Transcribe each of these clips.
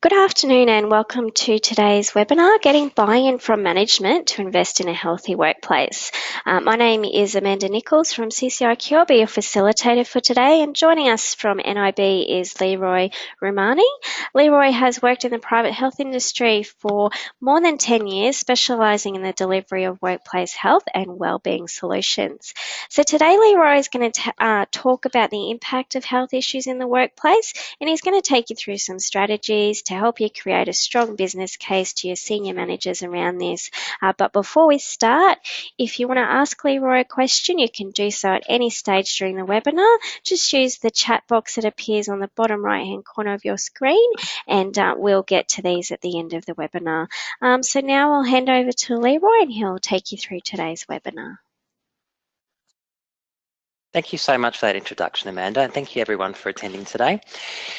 Good afternoon and welcome to today's webinar, Getting Buy-in from Management to Invest in a Healthy Workplace. My name is Amanda Nichols from CCIQ. I'll be your facilitator for today, and joining us from NIB is Leroy Romani. Leroy has worked in the private health industry for more than 10 years, specialising in the delivery of workplace health and wellbeing solutions. So today Leroy is going to talk about the impact of health issues in the workplace, and he's going to take you through some strategies to help you create a strong business case to your senior managers around this. But before we start, if you want to ask Leroy a question, you can do so at any stage during the webinar. Just use the chat box that appears on the bottom right-hand corner of your screen, and we'll get to these at the end of the webinar. So now I'll hand over to Leroy and he'll take you through today's webinar. Thank you so much for that introduction, Amanda, and thank you everyone for attending today.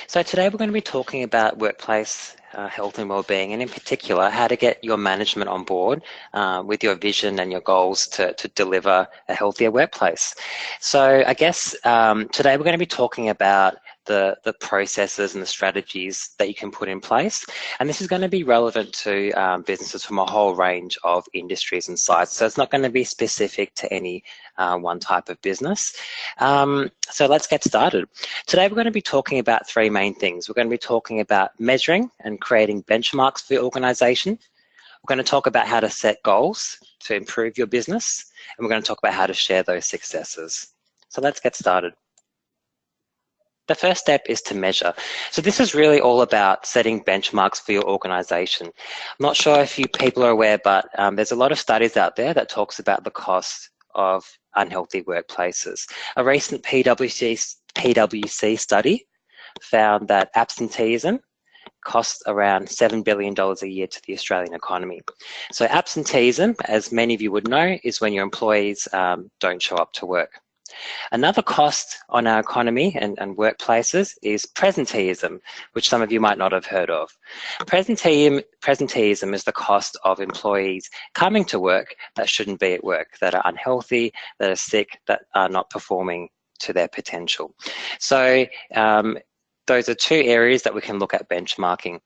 So today we're going to be talking about workplace health and wellbeing, and in particular, how to get your management on board with your vision and your goals to deliver a healthier workplace. So I guess today we're going to be talking about the processes and the strategies that you can put in place. And this is going to be relevant to businesses from a whole range of industries and sites. So it's not going to be specific to any one type of business. So let's get started. Today we're going to be talking about three main things. We're going to be talking about measuring and creating benchmarks for your organization. We're going to talk about how to set goals to improve your business. And we're going to talk about how to share those successes. So let's get started. The first step is to measure. So this is really all about setting benchmarks for your organization. I'm not sure if you people are aware, but there's a lot of studies out there that talks about the cost of unhealthy workplaces. A recent PwC study found that absenteeism costs around $7 billion a year to the Australian economy. So absenteeism, as many of you would know, is when your employees don't show up to work. Another cost on our economy and workplaces is presenteeism, which some of you might not have heard of. Presenteeism is the cost of employees coming to work that shouldn't be at work, that are unhealthy, that are sick, that are not performing to their potential. So those are two areas that we can look at benchmarking.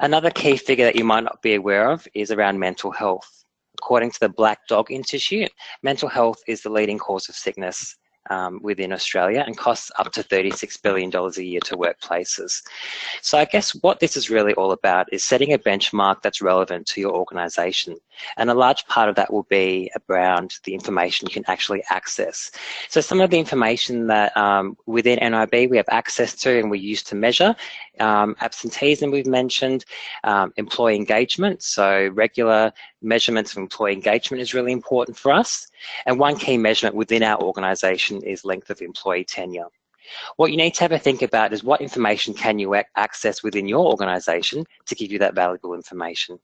Another key figure that you might not be aware of is around mental health. According to the Black Dog Institute, mental health is the leading cause of sickness within Australia and costs up to $36 billion a year to workplaces. So I guess what this is really all about is setting a benchmark that's relevant to your organisation. And a large part of that will be around the information you can actually access. So some of the information that within NIB we have access to and we use to measure, absenteeism we've mentioned, employee engagement, so regular measurements of employee engagement is really important for us. And one key measurement within our organisation is length of employee tenure. What you need to have a think about is what information can you access within your organisation to give you that valuable information.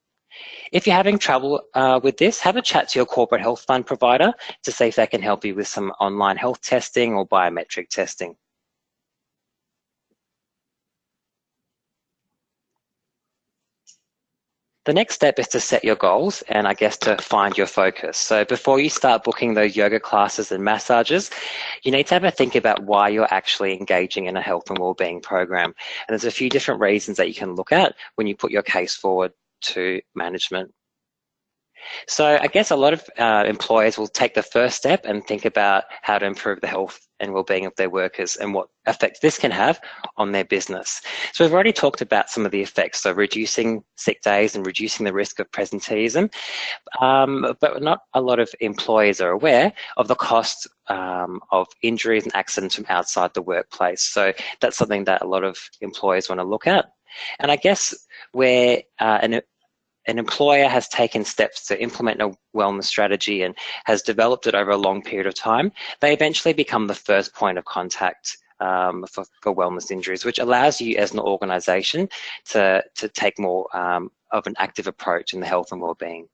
If you're having trouble with this, have a chat to your corporate health fund provider to see if they can help you with some online health testing or biometric testing. The next step is to set your goals and I guess to find your focus. So before you start booking those yoga classes and massages, you need to have a think about why you're actually engaging in a health and wellbeing program. And there's a few different reasons that you can look at when you put your case forward to management. So I guess a lot of employers will take the first step and think about how to improve the health and well-being of their workers and what effect this can have on their business. So we've already talked about some of the effects, so reducing sick days and reducing the risk of presenteeism, but not a lot of employers are aware of the cost of injuries and accidents from outside the workplace. So that's something that a lot of employers want to look at. And I guess where an employer has taken steps to implement a wellness strategy and has developed it over a long period of time, they eventually become the first point of contact for wellness injuries, which allows you as an organisation to take more of an active approach in the health and wellbeing.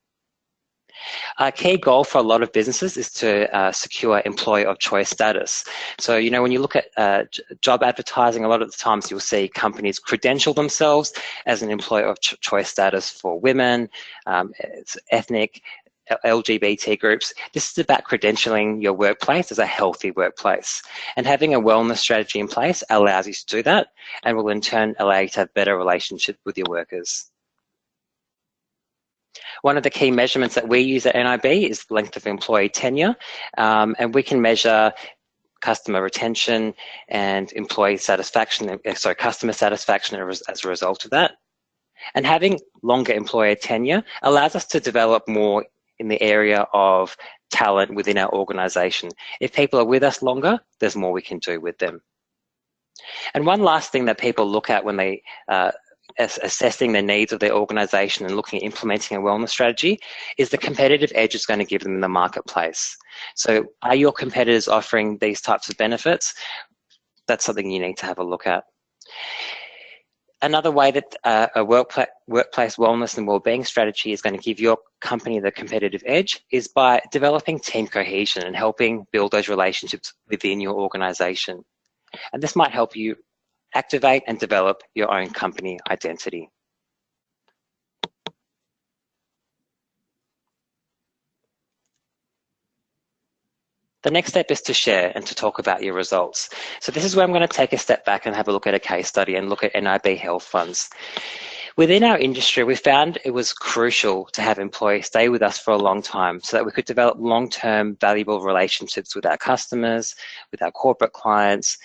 A key goal for a lot of businesses is to secure employer of choice status. So, you know, when you look at job advertising, a lot of the times you'll see companies credential themselves as an employer of choice status for women, ethnic, LGBT groups. This is about credentialing your workplace as a healthy workplace. And having a wellness strategy in place allows you to do that and will in turn allow you to have better relationships with your workers. One of the key measurements that we use at NIB is length of employee tenure, and we can measure customer retention and employee satisfaction, customer satisfaction as a result of that. And having longer employer tenure allows us to develop more in the area of talent within our organisation. If people are with us longer, there's more we can do with them. And one last thing that people look at when they assessing the needs of their organisation and looking at implementing a wellness strategy is the competitive edge it's going to give them in the marketplace. So are your competitors offering these types of benefits? That's something you need to have a look at. Another way that a workplace wellness and wellbeing strategy is going to give your company the competitive edge is by developing team cohesion and helping build those relationships within your organisation. And this might help you activate and develop your own company identity. The next step is to share and to talk about your results. So this is where I'm going to take a step back and have a look at a case study and look at NIB health funds. Within our industry, we found it was crucial to have employees stay with us for a long time so that we could develop long-term valuable relationships with our customers, with our corporate clients,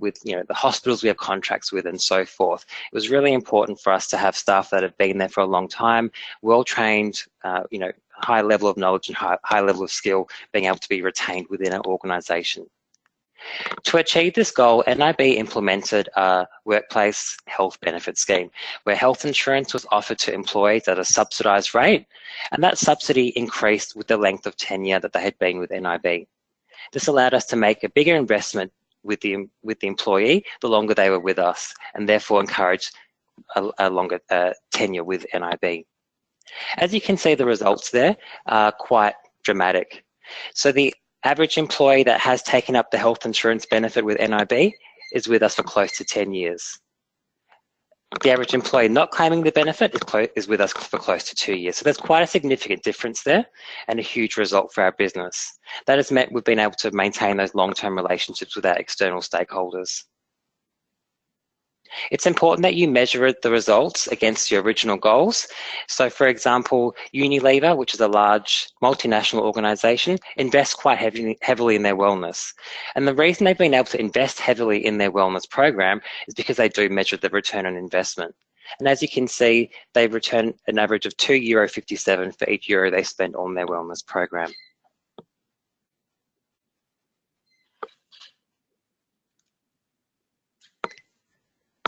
with the hospitals we have contracts with and so forth. It was really important for us to have staff that have been there for a long time, well-trained, high level of knowledge and high level of skill being able to be retained within our organisation. To achieve this goal, NIB implemented a workplace health benefit scheme where health insurance was offered to employees at a subsidised rate, and that subsidy increased with the length of tenure that they had been with NIB. This allowed us to make a bigger investment with the employee the longer they were with us, and therefore encouraged a longer tenure with NIB. As you can see, the results there are quite dramatic. So the average employee that has taken up the health insurance benefit with NIB is with us for close to 10 years. The average employee not claiming the benefit is with us for close to 2 years. So there's quite a significant difference there and a huge result for our business. That has meant we've been able to maintain those long-term relationships with our external stakeholders. It's important that you measure the results against your original goals. So for example, Unilever, which is a large multinational organisation, invests quite heavily in their wellness. And the reason they've been able to invest heavily in their wellness program is because they do measure the return on investment. And as you can see, they return an average of €2.57 for each euro they spend on their wellness program.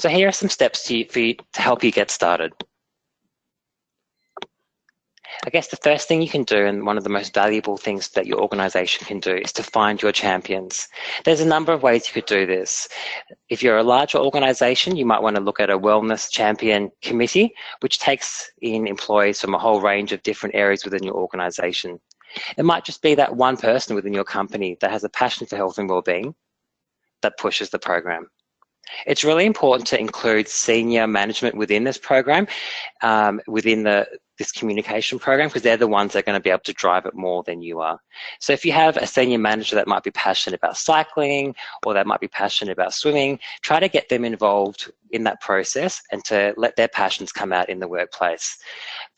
So here are some steps for you to help you get started. I guess the first thing you can do, and one of the most valuable things that your organisation can do, is to find your champions. There's a number of ways you could do this. If you're a larger organisation, you might want to look at a wellness champion committee, which takes in employees from a whole range of different areas within your organisation. It might just be that one person within your company that has a passion for health and wellbeing that pushes the program. It's really important to include senior management within this program, within this communication program, because they're the ones that are going to be able to drive it more than you are. So if you have a senior manager that might be passionate about cycling or that might be passionate about swimming, try to get them involved in that process and to let their passions come out in the workplace.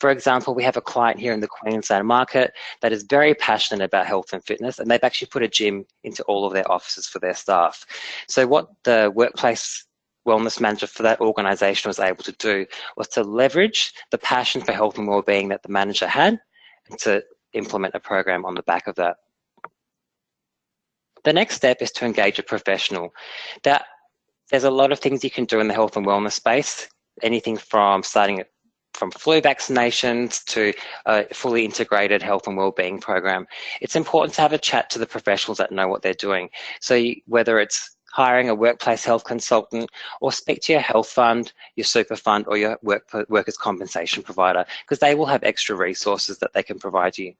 For example, we have a client here in the Queensland market that is very passionate about health and fitness, and they've actually put a gym into all of their offices for their staff. So what the workplace wellness manager for that organisation was able to do was to leverage the passion for health and wellbeing that the manager had and to implement a program on the back of that. The next step is to engage a professional. There's a lot of things you can do in the health and wellness space, anything from starting from flu vaccinations to a fully integrated health and wellbeing program. It's important to have a chat to the professionals that know what they're doing. So whether it's hiring a workplace health consultant, or speak to your health fund, your super fund, or your workers' compensation provider, because they will have extra resources that they can provide you.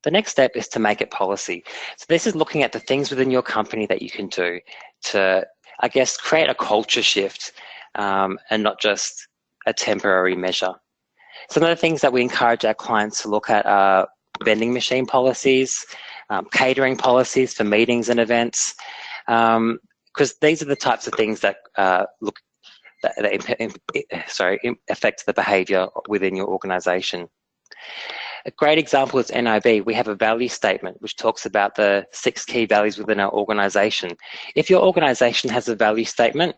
The next step is to make it policy. So this is looking at the things within your company that you can do to, I guess, create a culture shift and not just a temporary measure. Some of the things that we encourage our clients to look at are vending machine policies, catering policies for meetings and events, because these are the types of things that affect the behaviour within your organisation. A great example is NIB. We have a value statement which talks about the 6 key values within our organisation. If your organisation has a value statement,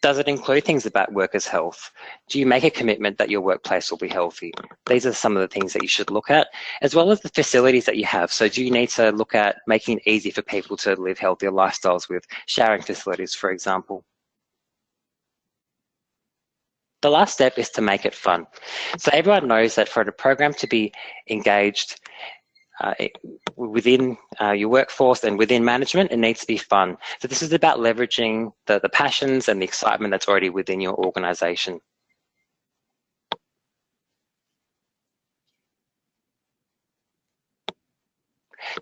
does it include things about workers' health? Do you make a commitment that your workplace will be healthy? These are some of the things that you should look at, as well as the facilities that you have. So do you need to look at making it easy for people to live healthier lifestyles with showering facilities, for example? The last step is to make it fun. So everyone knows that for a program to be engaged within your workforce and within management, it needs to be fun. So this is about leveraging the passions and the excitement that's already within your organisation.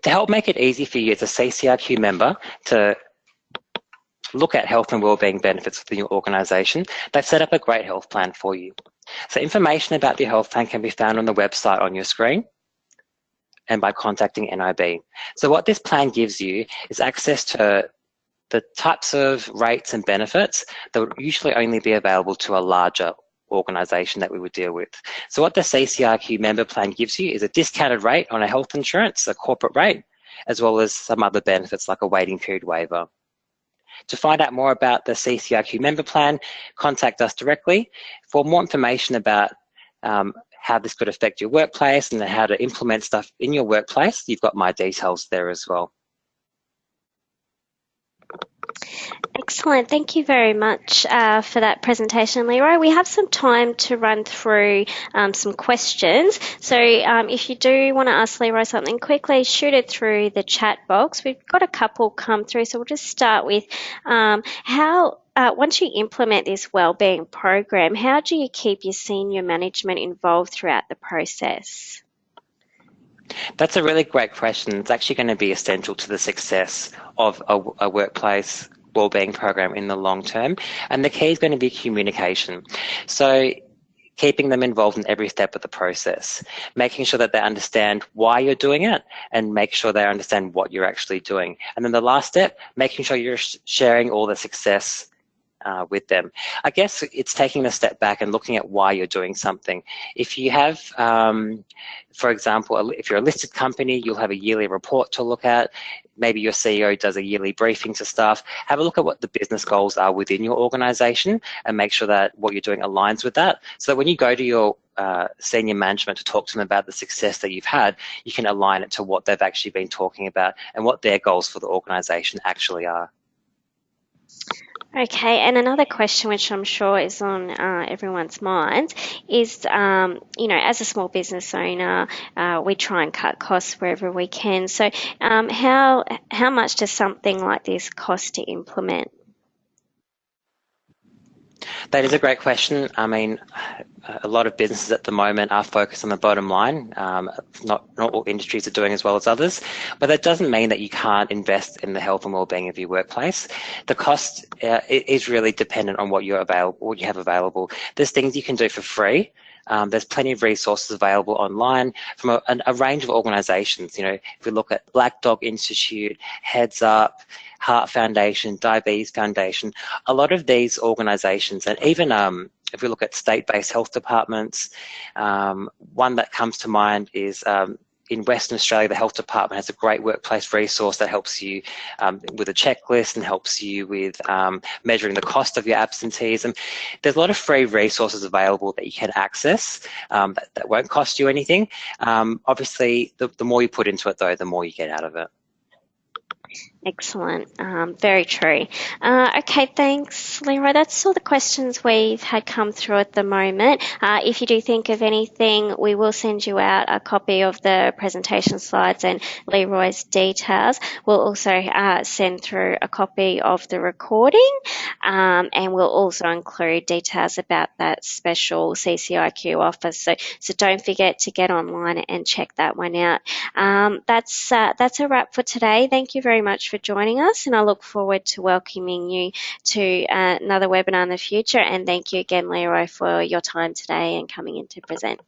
To help make it easy for you as a CCRQ member to look at health and wellbeing benefits within your organisation, they've set up a great health plan for you. So information about your health plan can be found on the website on your screen and by contacting NIB. So what this plan gives you is access to the types of rates and benefits that would usually only be available to a larger organisation that we would deal with. So what the CCRQ member plan gives you is a discounted rate on a health insurance, a corporate rate, as well as some other benefits like a waiting period waiver. To find out more about the CCRQ member plan, contact us directly. For more information about how this could affect your workplace and how to implement stuff in your workplace, you've got my details there as well. Excellent. Thank you very much for that presentation, Leroy. We have some time to run through some questions. So if you do want to ask Leroy something quickly, shoot it through the chat box. We've got a couple come through, so we'll just start with once you implement this wellbeing program, how do you keep your senior management involved throughout the process? That's a really great question. It's actually going to be essential to the success of a workplace wellbeing program in the long term. And the key is going to be communication. So keeping them involved in every step of the process, making sure that they understand why you're doing it and make sure they understand what you're actually doing. And then the last step, making sure you're sharing all the success with them. I guess it's taking a step back and looking at why you're doing something. If you have, for example, if you're a listed company, you'll have a yearly report to look at. Maybe your CEO does a yearly briefing to staff. Have a look at what the business goals are within your organisation and make sure that what you're doing aligns with that. So that when you go to your senior management to talk to them about the success that you've had, you can align it to what they've actually been talking about and what their goals for the organisation actually are. Okay, and another question which I'm sure is on everyone's mind is, as a small business owner, we try and cut costs wherever we can. So how much does something like this cost to implement? That is a great question. I mean, a lot of businesses at the moment are focused on the bottom line. Not all industries are doing as well as others, but that doesn't mean that you can't invest in the health and wellbeing of your workplace. The cost is really dependent on what you have available. There's things you can do for free. There's plenty of resources available online from a range of organisations. You know, if we look at Black Dog Institute, Heads Up, Heart Foundation, Diabetes Foundation, a lot of these organisations, and even if we look at state-based health departments, one that comes to mind is in Western Australia, the health department has a great workplace resource that helps you with a checklist and helps you with measuring the cost of your absenteeism. There's a lot of free resources available that you can access that won't cost you anything. Obviously, the more you put into it, though, the more you get out of it. Excellent. Very true. Okay, thanks, Leroy. That's all the questions we've had come through at the moment. If you do think of anything, we will send you out a copy of the presentation slides and Leroy's details. We'll also send through a copy of the recording, and we'll also include details about that special CCIQ offer. So don't forget to get online and check that one out. That's a wrap for today. Thank you very much for joining us, and I look forward to welcoming you to another webinar in the future. And thank you again, Leroy, for your time today and coming in to present.